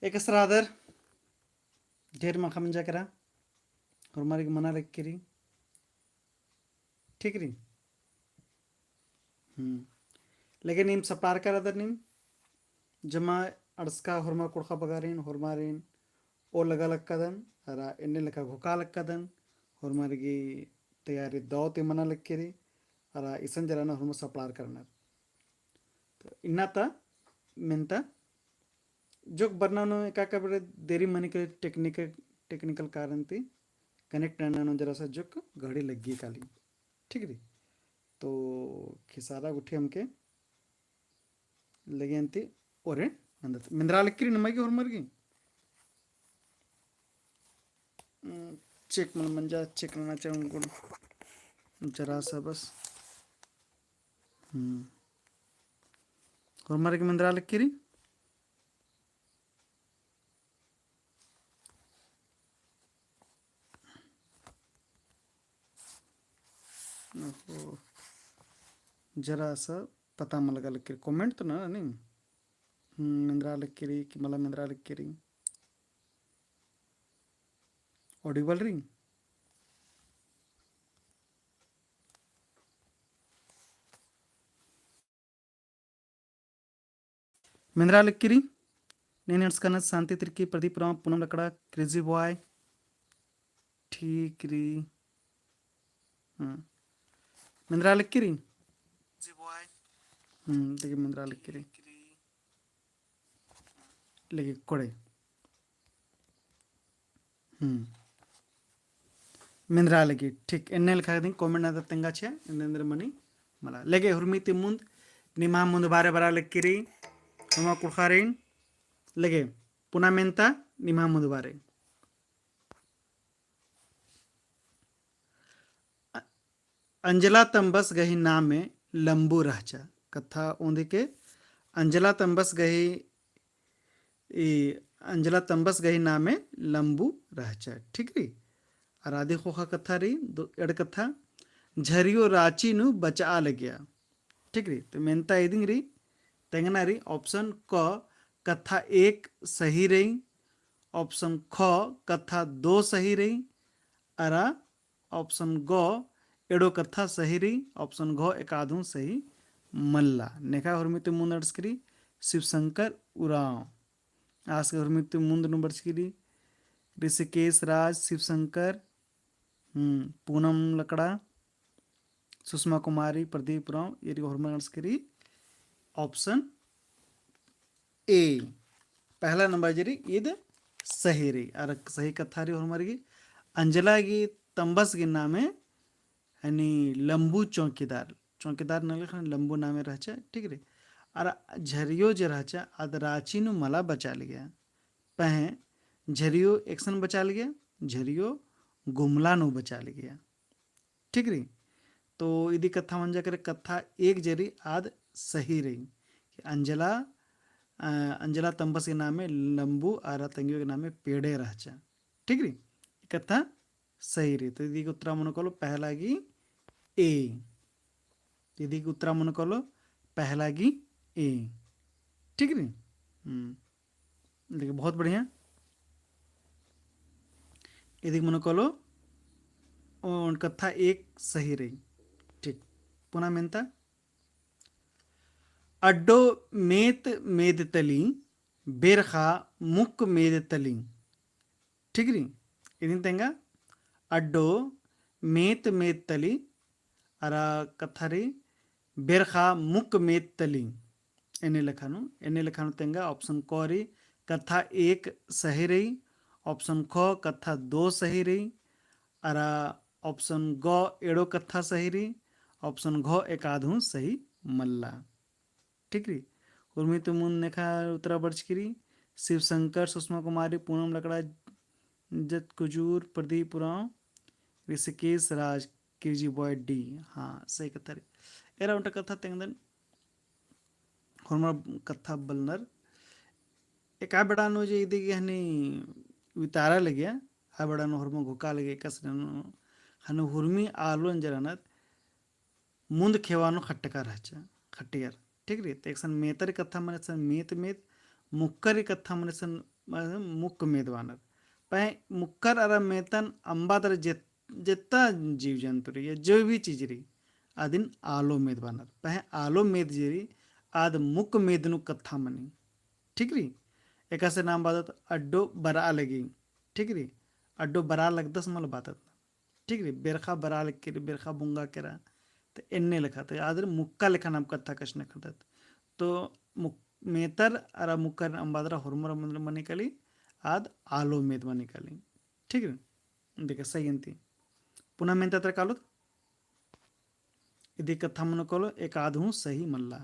एक सरादर ढेर मखा मंजा करा हमारी मना लग करी ठीक रही लेकिन निम सपार कर अदर निम जमा अड़सका हुरमा कुड़का बगारिन हुरमारिन ओ लगा लक्कदन अरा इन्ने लका घुका लक्कदन हुरमारिगी तैयारी दौ ते मना लग करी अरा इसन जराना हुरमा सपलार करना तो इन्ना मिनता जोक बरनानो एका बड़े देरी मनी के टेक्निकल कारण ती कनेक्ट रहना जरा सा जोक घड़ी लगी काली ठीक रही तो खिसारा उठे हमके लगे अंती ओरे मिंद्रा लिक्किरी नमगी हुरमरगी चेक मन मंजा चेक करना चाहूँ जरा सा बस हुरमरगी मिंद्रा लिक्किरी जरा सा पता मलगा लिक्किरी कमेंट तो ना नहीं मिंद्रा लिक्किरी कि मला मिंद्रा लिक्किरी ऑडिबल रिंग मिंद्रा लिक्किरी నేను నడుచుకున్న శాంతి తిరిగి ప్రదీపురం పూనం అక్కడ క్రేజీ బాయ్ ठीक री मिंद्रा लिक्किरी देखिए मिंद्रा लिक्किरी लेकिन कोड़े मिंद्रा लगी ठीक एन्ने लिखा दिन कमेंट ना तेंगा छे इंद्र मनी मला लेगे हुरमीति मुंद निमा मुंद बारे बारा लिक्किरी हुमा कुखारिन लेगे पुना मेंता निमा मुंद बारे अंजला तंबस गही नामे लंबू रहचा कथा ओंदी के अंजला तंबस गही अंजला तंबस गही नामे लंबू रहचा ठीक री आराधे खोखा कथा री एड कथा झरियो राची नु बचा लग्या ठीक री तो मेनता इदिंग री तेंगना री ऑप्शन क कथा एक सही रही ऑप्शन ख कथा दो सही रही अरा ऑप्शन ग एडो कथा सही रही ऑप्शन घ एकाधु सही मल्ला नेखा हुरमित मुंद अडस्करी शिवशंकर उराव आज के हुरमित मुंद नंबर्सकरी ऋषिकेश राज शिवशंकर पूनम लकड़ा सुषमा कुमारी प्रदीप राव ये हुरमन अडस्करी ऑप्शन ए पहला नंबर जरी ईद सही रही और सही कथा रही हमारी अंजला की तंबस के नामे यानी लंबू चौकीदार चौकीदार न लिखा लंबू नामे रहचा ठीक रे और झरियो जो रहचा आद राची नु मला बचा लिया पहे झरियो एक्शन बचा लिया झरियो गुमला नु बचा लिया ठीक रे तो यदि कथा मन जा करे कथा एक जरी आद सही रही अंजला अंजला तंबस के नामे लंबू आरा तंगियो के नामे पेड़े रहचा ठीक री कथा सही री तो दीदी उत्तरा मन कलो पहला गी ए दीदी उत्तरा मन कलो पहला गी ए ठीक री देखिए बहुत बढ़िया यदि मन कलो कथा एक सही रही ठीक पुनः मेनता अड्डो मेत मेदतली बेरखा मुक मेदतली ठीक री इदिन तेंगा अड्डो मेत मेदतली अरा कथारी बेरखा मुक मेदतली एने लखानु तेंगा ऑप्शन क री कथा एक सही रही ऑप्शन ख कथा दो सही रही अरा ऑप्शन ग एड़ो कथा सही रही ऑप्शन घ एकाधु सही मल्ला ठीक री उर्मित मुन नेखा उत्तरा बर्चकिरी शिवशंकर सुषमा कुमारी पूनम लकड़ा जत कुजूर प्रदीप राव ऋषिकेश राज किरजी बॉय डी हाँ सही कथा रे एरा उनका कथा तेंगदन हुरमा कथा बलनर एक आ बड़ा नो जे इदी हनी वितारा लगिया आ बड़ा नो हुरमा घुका लगे कस हनु हुरमी आलोन जरानत मुंद खेवानो खट्टका रहचा खट्टियर ठीक रे तो एक सन मेतर कथा मने सन मेत मेत मुक्कर कथा मने सन मुक्क मेदवानर पह मुक्कर अर मेतन अंबादर जितना जीव जंतु रही जो भी चीज रही आदिन आलो मेदवानर पह आलो मेद जीरी आद मुक्क मेदनु कथा मनी ठीक री एक ऐसे नाम बात अड्डो बरा लगी ठीक री अड्डो बरा लगदस मल बात ठीक री बेरखा बरा लग के बेरखा बुंगा केरा तो एन्ने लिखा तो आदर मुक्का लिखा नाम कथा कशने करतात तो मेतर अरा मुक्कर अंबादरा हुरमर मनी कली आद आलो मेद मनी कली ठीक है देखे सही अंती पुनः मेंता तर कालो इदी कथा मन कोलो एक आधु सही मल्ला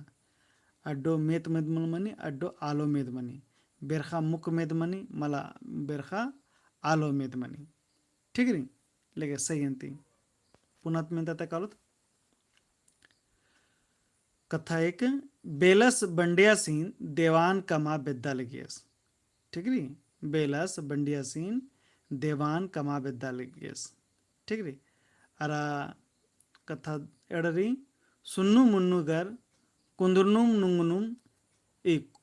अड्डो मेत मेद मनी अड्डो आलो मेद मनी बेरखा मुक मेद मनी मला बेरखा आलो मेद मनी ठीक है लेके सही अंती पुनः मेंता तर कालो कथा एक बेलस बंडिया सीन देवान कमा बेद्दा लगियस ठीक री बेलस बंडिया सीन देवान कमा बेद्दा लगियस ठीक री अरा कथा एडरी सुन्नु मुन्नुगर कुंदुर्नुम नुंगुनुम एक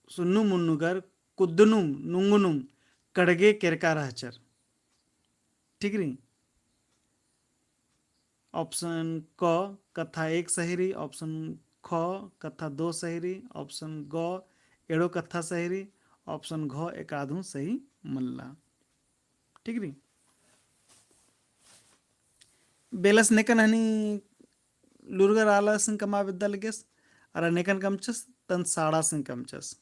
सुन्नु मुन्नुगर कुद्दुनुम नुंगुनुम कड़गे केरकार हचर ठीक री ऑप्शन क कथा एक सही रही ऑप्शन ख कथा दो सही रही ऑप्शन ग एड़ो कथा सही रही ऑप्शन घ एक आधु सही मल्ला ठीक रही बेलस नेकन हनी लुरगर आला सिंह कमा विद्या लगेस अरा नेकन कमचस तन साड़ा सिंह कमचस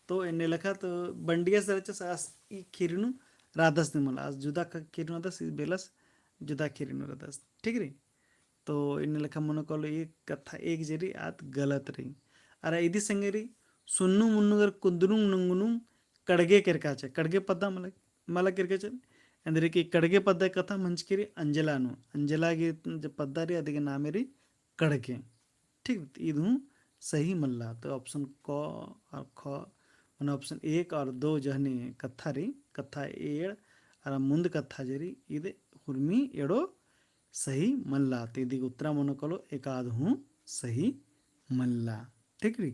तो इन्हें लिखा तो बंडिया सरचस आस ई खीरनु राधस ने मला आज जुदा खीरनु दस बेलस जुदा खीरनु राधस ठीक रही तो इन्हें लिखा मन को ये कथा एक जरी आत गलत रही अरे इदी संगरी सुन्नु मुन्नुगर कुंदुनुम नुंगुनुम कड़गे किरकाचे कड़गे पद्दा मला किरकाचे अंदर की कड़गे पद्दा कथा मंचकिरी अंजलानु अंजला की पद्दारी अधिक नामेरी कड़गे ठीक इधू सही मल्ला तो ऑप्शन क और ख मन ऑप्शन एक और दो जहनी कथा रही कथा एड़ और मुंद कथा जरी इदे हुर्मी एड़ो सही मल्ला तेदी उत्तरा मन कलो एकाध हूँ सही मल्ला ठीक री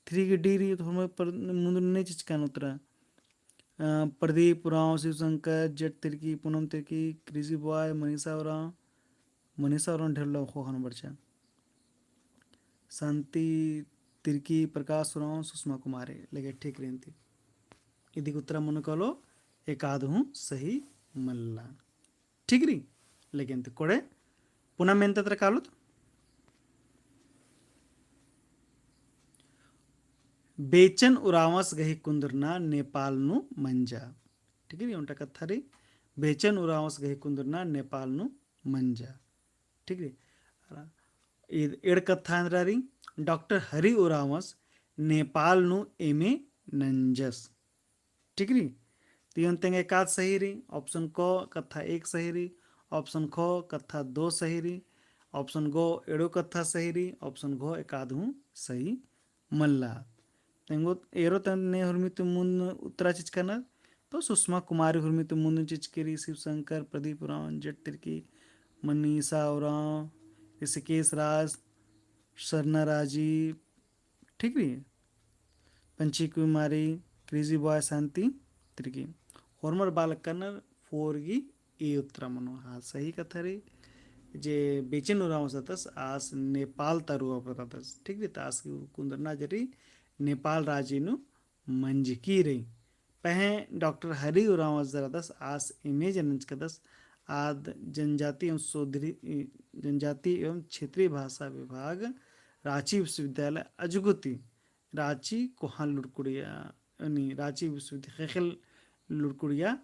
थ्री की डी रही तो हम पर मुंद नहीं चिचकान उत्तरा प्रदीप राव शिव शंकर जेट तिरकी पूनम तिरकी क्रिजी बॉय मनीषा और ढेर लोग खान बच्चा शांति तिरकी प्रकाश राव सुषमा कुमारी लेके ठीक रही इदी उत्तरा मन कलो एकाध हूँ सही मल्ला ठीक री लेकिन कोड़े पुनः मेंत कालुत बेचन उरावस गही कुंदरना नेपाल नु मंजा ठीक है उनका कथा रे बेचन उरावस गही कुंदरना नेपाल नु मंजा ठीक है एड़ कथा री डॉक्टर हरि उरावस नेपाल नु एमे नंजस ठीक री तीन तेंगे एकाध सही री ऑप्शन क कथा एक सही री ऑप्शन ख कथा दो सही रही ऑप्शन गो एड़ो कथा सही रही ऑप्शन घो एकाधू सही मल्ला तेंगो एरो तने हुर्मित मुन उत्तरा चिचकना तो सुषमा कुमारी हुर्मित मुन चिचकेरी शिव शंकर प्रदीप राव जेट तिरकी मनीषा उराव ऋषिकेश राज सरना राजीव ठीक रही पंची कुमारी क्रेजी बॉय शांति तिरकी होर्मर बालक कन्नर फोरगी ए उत्तरा मनो हाँ सही कथा रे जे बेचन उराव सतस आस नेपाल तरुआ पतातस ठीक रे तास की कुंदरना जरी नेपाल राज्यनु मंजकी रही पहे डॉक्टर हरि उराव जरदस आस इमेज कदस आद जनजाति एवं सोधरी जनजाति एवं क्षेत्रीय भाषा विभाग रांची विश्वविद्यालय अजगुती रांची कोहान लुड़कुड़िया रांची विश्वविद्यालय खेल लुड़कुड़िया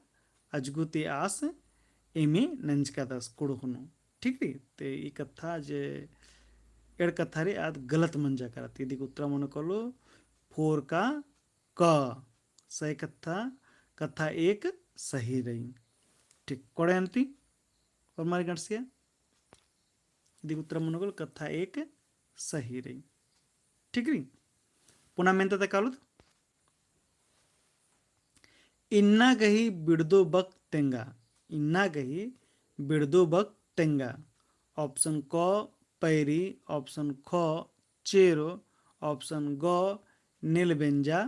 अजगुती आस एमे नंजका दस कुड़ुखनु ठीक री ते ई कथा जे एड़ कथा रे आद गलत मंजा करती यदि उत्तरा मन कलो फोर का क सही कथा एक सही रही ठीक कोड़े अंती और मारी गणसिया यदि उत्तरा मन कलो कथा एक सही रही ठीक री पुनः मेंत तकालुत इन्ना गही बिड़दो बक तेंगा इन्ना गही बिड़दो बक तेंगा ऑप्शन क पैरी ऑप्शन ख चेरो ऑप्शन ग नीलबेंजा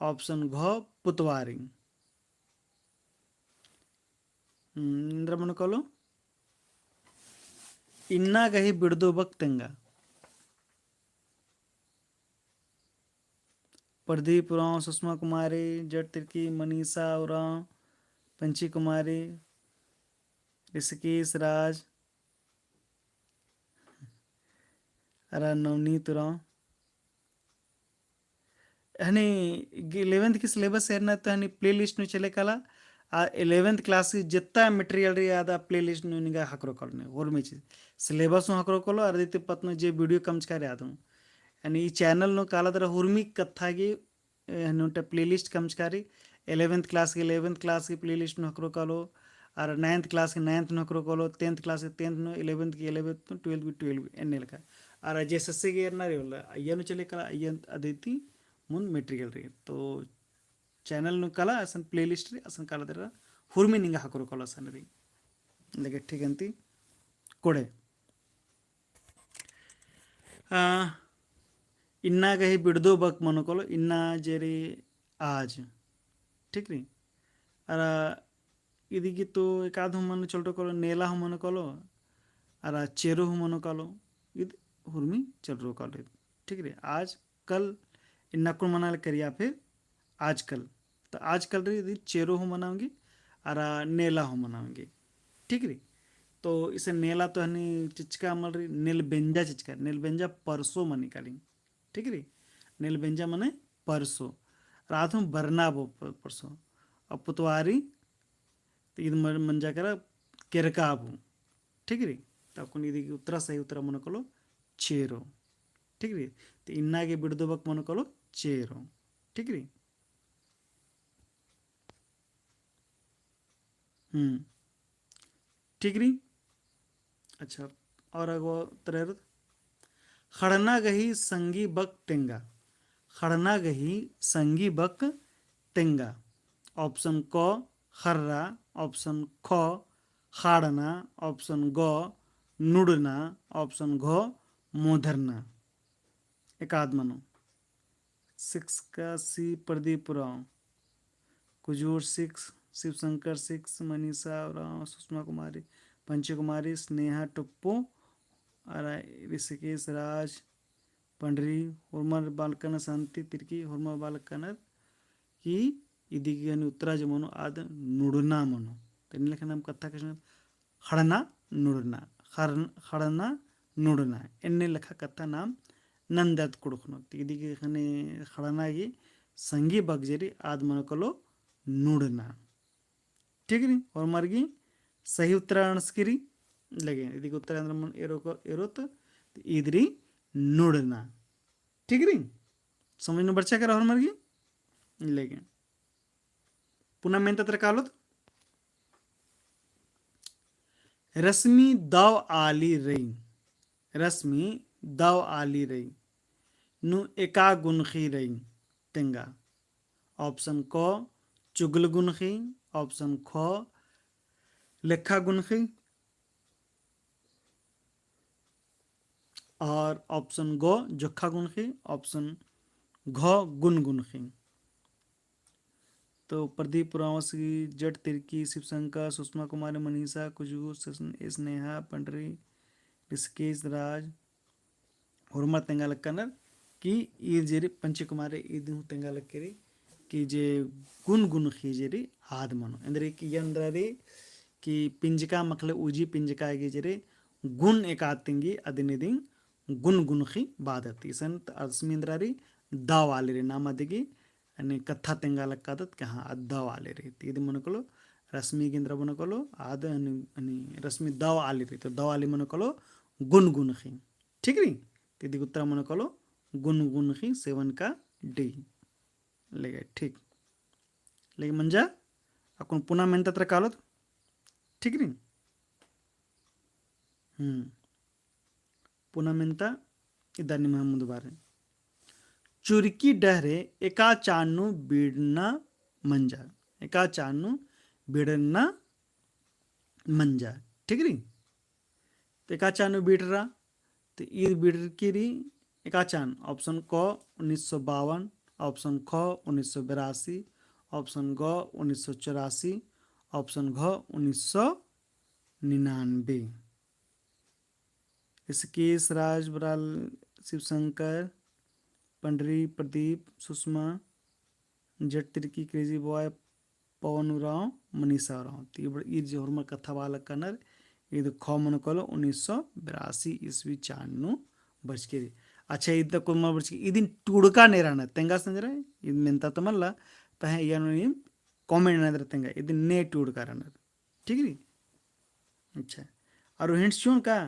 ऑप्शन घ पुतवारी इंद्र मन कलो इन्ना गही बिड़दो बक तेंगा प्रदीप उरांव सुषमा कुमारी जट तिर्की मनीषा उरांव पंची कुमारी ऋषिकेश राज अरा नवनीत उरांव हनी 11th की सिलेबस ಏರ್ನ ಹನಿ ಪ್ಲೇ ಲಿಸ್ಟ್ ನು ಚಲೆ ಕಾಲ ಆ 11th ಕ್ಲಾಸ್ जितना मटेरियल री आदा प्ले लिस्ट नु निगा हाकरो करने और में चीज सिलेबस नु हाकरो कलो अर दिते पत्नो जे वीडियो कम्च करे आदम यानी ಈ ಚಾನಲ್ ನು ಕಾಲದರ ಹುರ್ಮಿ ಕಥಾಗಿ ನುಂಟ ಪ್ಲೇ ಲಿಸ್ಟ್ ಕಮ್च कारी 11th क्लास की 11th क्लास की प्ले लिस्ट नु हाकरो कलो और 9th क्लास की 9th नु हाकरो कलो 10th क्लास की 10th नु 11th की 11th नु 12th की 12 ಎನ್ನೆ ಲಕ और जेएसएससी के ಏರ್ನ ರಿ ಇಲ್ಲ ಅಯ್ಯನು ಚಲೆ ಕಾಲ ಅಯ್ಯನ್ ಅದೈತಿ ಮುಂದೆ ಮೆಟೀರಿಯಲ್ ರೀ तो चैनल नु कला असन प्ले लिस्ट री असन काला दर हुर्मी निंगा हाकरो कला असन री लगे ठीक अंती कोडे इन्ना गही बिड़दो बक मनो कलो इन्ना जेरी आज ठीक री अर इदिगी तो एकाद हम मन चलटो कलो नेला हम मन कलो अर चेरो हम मन कलो इद हुर्मी चलरो कलो ठीक री आज कल इन्ना को मनाल करिया फिर आजकल तो आजकल री चेरो हो मनाऊंगी और नेला हो मनाऊंगी ठीक री तो इसे नेला तो हनी चिचका अमल री नील बेंजा चिचका नील बेंजा परसों मन निकाली ठीक री नील बेंजा मने परसों रात में बरना बो परसों अब पुतवारी तो इद मंजा करा केरकाबू ठीक री तब को इदी उत्तरा सही उत्तरा मन कलो चेरो ठीक री तो इन्नागे बिड़दोबक मन कलो चेरो ठीक री ठीक री अच्छा और अगो तरह खड़ना गही संगी बक तेंगा खड़ना गही संगी बक तेंगा ऑप्शन क खर्रा ऑप्शन ख खाड़ना ऑप्शन ग नुड़ना ऑप्शन घ मोधरना एकाद मनो 6 का सी प्रदीप राव कुजूर 6 शिवशंकर 6 मनीषा राव सुषमा कुमारी पंची कुमारी स्नेहा टुप्पो और ऋषिकेश राज पंडरी हुर्मर बालकन शांति तिर्की हुर्मर बालकन की इदिगी उत्तरा जमनो आद नुड़ना मनो तो इन लेखन कथा कृष्ण खड़ना नुड़ना खड़ना नुड़ना एन्ने लेखा कथा नाम नंदत कुड़खनो इदिगी खने खड़नागी संगी बगजरी आद मन कलो नुड़ना ठीक नी और मर्गी सही उत्तर अणस्किरी लगे इदिगी उत्तर अंद्र मन एरोत इद्री नुड़ना ठीक री समझ में बच्चा करा और मर्गी लगे पुनः मेन तत्र कालोत रश्मि दव आली रई रश्मि दव आली रई नु एका गुनखी रई तेंगा ऑप्शन क चुगल गुनखी ऑप्शन ख लेखा गुनखी और ऑप्शन ग जोखा गुनखी ऑप्शन घ गुन गुनखी तो प्रदीप पुरावसी जट तिर्की शिवशंकर सुषमा कुमारी मनीषा कुजू स्नेहा पंडरी ऋषिकेश राज हुर्मर तेंगाल कनर कि ई जेरी पंची कुमारी इदु तेंगाल केरी कि जे गुन गुन खीजेरी आद मनो अंदरे कि यंद्ररी कि पिंजका मखले उजी पिंजका गे जेरे गुन एकातिंगी अदिनिदिंग गुन गुन खी बादती संत अस्मिंद्रारी दाव वाले रे नाम अदिगी अनि कथा तेंगाल कादत कहाँ अद्दा वाले रे तीद मनकलो रश्मि केंद्र मनकलो आद अनि रश्मि दाव आली रे तो दाव आली मनकलो गुन गुन खी ठीक री तीदी उत्तर मनकलो गुन गुन खी 7 का डी लेगे ठीक लेगे मंजा अकुन पुनः मेन तत्र कालोत ठीक री पुनः मेनता इदानी महमूद बारे चुरकी डहरे एका चान्नु बीड़ना मंजा एका चान्नु बीड़ना मंजा ठीक री तो एका चान्नु बीड़ तो ईद बीड़ की री एका चान ऑप्शन क 1952 ऑप्शन ख 1982, ऑप्शन ग 1984, ऑप्शन घ 1999। ऋषिकेश राज बराल, शिवशंकर, पंडरी प्रदीप, सुषमा, जट तिर्की, क्रेजी बॉय, पवन उराव, मनीषा उराव। तो ये जो हर कथा वाला कनर ಇದು ಖಾಮನಕೊಲ 1982 ಇಸ್ವಿ ಚಾನ್ನು ಬರ್ಸ್ಕಿರಿ. अच्छा इद्द कुम्मा ಬರ್ಸ್ಕಿ ಇದin ಟುಡುಕ ನೇರಾನ ತೆಂಗ ಸಂದ್ರೆ ಇದು ಮೆಂತ ತಮಲ್ಲ ಪಹ ಏನು ನಿಮ್ कमेंट नदर तेंगा ಇದin ನೇ टुडका रनर ठीक री. अच्छा और हिंट्स चुन का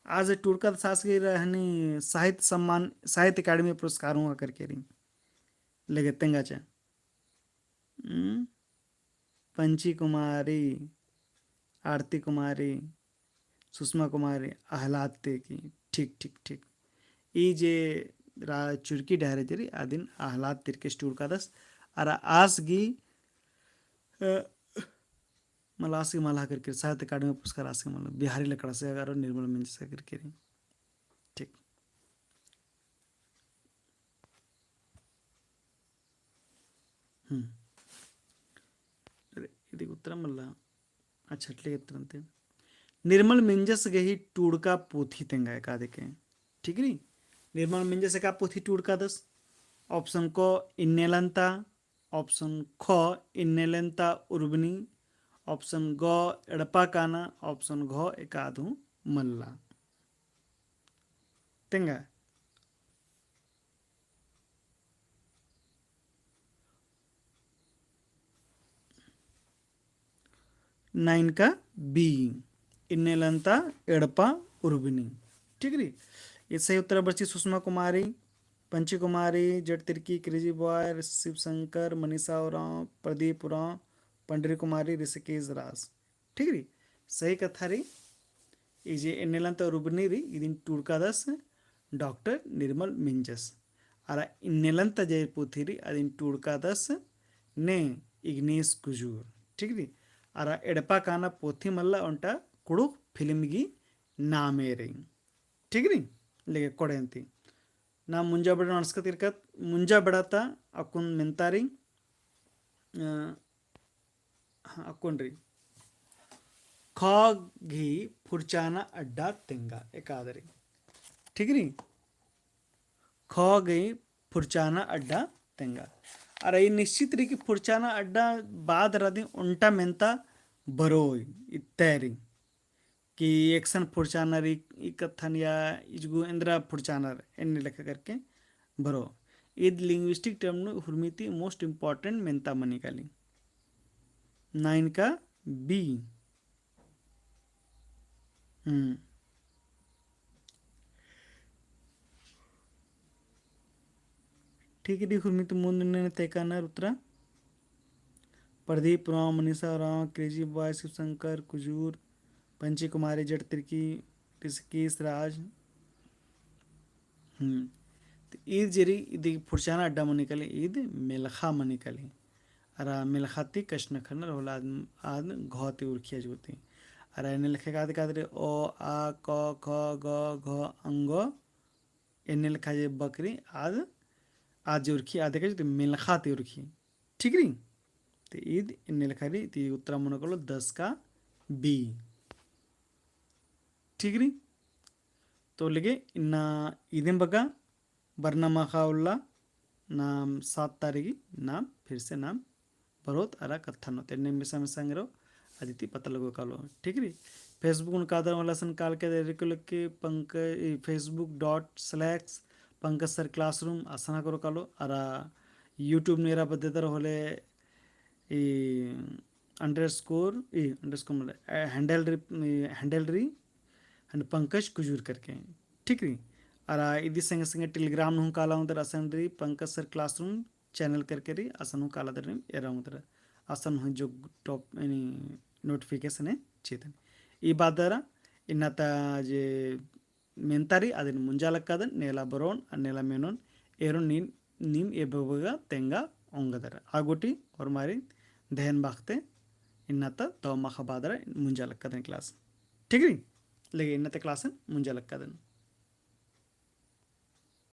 आज टुडका सास के रहनी साहित्य सम्मान साहित्य अकादमी पुरस्कार हुआ करके री लगे तेंगा चा पंची कुमारी, आरती कुमारी, सुषमा कुमारी, आहलाद की। ठीक ठीक ठीक ई जे चुरकी डायरे जरी आदिन आहलाद तिरकेश टूर दस और आसगी मलासी मला करके साहित्य अकादमी पुरस्कार आसगी मला बिहारी लकड़ा से अगर निर्मल मंच से करके ठीक. ఇది ఉత్తరం వల్ల అచ్చట్లే ఎత్తురంతే निर्मल मिंजस गही टूड़का पोथी तेंगा का देखे ठीक नी. निर्मल मिंजस का पोथी टूड़का दस ऑप्शन को इन्नेलंता, ऑप्शन ख इन्नेलंता उर्बनी, ऑप्शन ग एड़पा काना, ऑप्शन घ एकाधु मल्ला तेंगा. नाइन का बी इन्नेलंता एड़पा उर्बिनी ठीक री. ये सही उत्तर बची सुषमा कुमारी, पंची कुमारी, जट तिर्की, क्रेजी बॉय, शिवशंकर, मनीषा उराव, प्रदीप उराव, पंडरी कुमारी, ऋषिकेश राज ठीक री. सही कथा री इजे इन्नेलंता उर्बिनी री इदिन टूड़का दस डॉक्टर निर्मल मिंजस और इन्नेलंता जय पोथी री अदिन टूड़का दस ने इग्नेश कुजूर ठीक री. और एड़पा काना पोथी मल्ला उंटा कुड़ू फिल्म की नामे रही ठीक री लेके कोड़े अंती ना मुंजा बड़ा नस्क तिरकत मुंजा बड़ाता अकुन मेंतारी अकुन री खागी फुरचाना अड्डा तेंगा एकादरी ठीक री. खा गई फुरचाना अड्डा तेंगा और ये निश्चित रही कि फुरचाना अड्डा बाद राधी उल्टा मेंता बरोई इत्तरी कि एक्शन फुरचानर कथन या इजगु इंद्रा फुरचानर एन लेखा करके बरो ईद लिंग्विस्टिक टर्म हुर्मिति मोस्ट इंपॉर्टेंट मेंता मनी काली. 9 का बी ठीक है हुर्मिति मुंदने तेकानर उत्तरा प्रदीप राव, मनीषा राव, क्रेजी बॉय, शिवशंकर कुजूर, पंची कुमारी, जट तिर्की, ऋषिकेश राज. तो ईद जरी इद फुरचाना अड्डा मनी कली ईद मेलखा मनी कली अर मेलखाती कष्ण खनर होला आद घोती उर्खिया जोती अर एने लिखे कादरे ओ आ क ख ग घ अंग एने लिखा जे बकरी आद आज उर्खी आदे का मेलखाती उर्खी ठीक री. तो ईद इन्ने लिखा रही तो उत्तर मन को 10 का बी ठीक री. तो लगे इन्ना ईदें बगा बरनामा खाउल्ला नाम 7 तारीख नाम फिर से नाम बरोत अरा कथन होते ने मिसा मिसांगरो अदिति पता लगो कालो ठीक री. फेसबुक उन कादर वाला सन काल के रिकुल के पंकज facebook.com/पंकज सर क्लासरूम आसना करो कालो अरा यूट्यूब नेरा बदेदर होले ಈ अंडरस्कोर मतलब हैंडलरी एंड पंकज कुजूर करके ठीक री. और इदी संगे संगे टेलीग्राम हूँ काला उधर असन री पंकज सर क्लासरूम चैनल करके री असन हूँ काला दर एरा उधर असन हूँ जो टॉप नोटिफिकेशन है चेतन ई बात दरा इन्नत जे मेंतारी अदिन मुंजालक्कादन नेला बरोन नेला मेनोन एरो नीम ए बबगा तेंगा ओंगदर आगोटी और मारी दहन बागते इन्नत तो मखबादर मुंजालक्कादन क्लास ठीक री. लेकिन इन्नत क्लास मुंजालक्कादन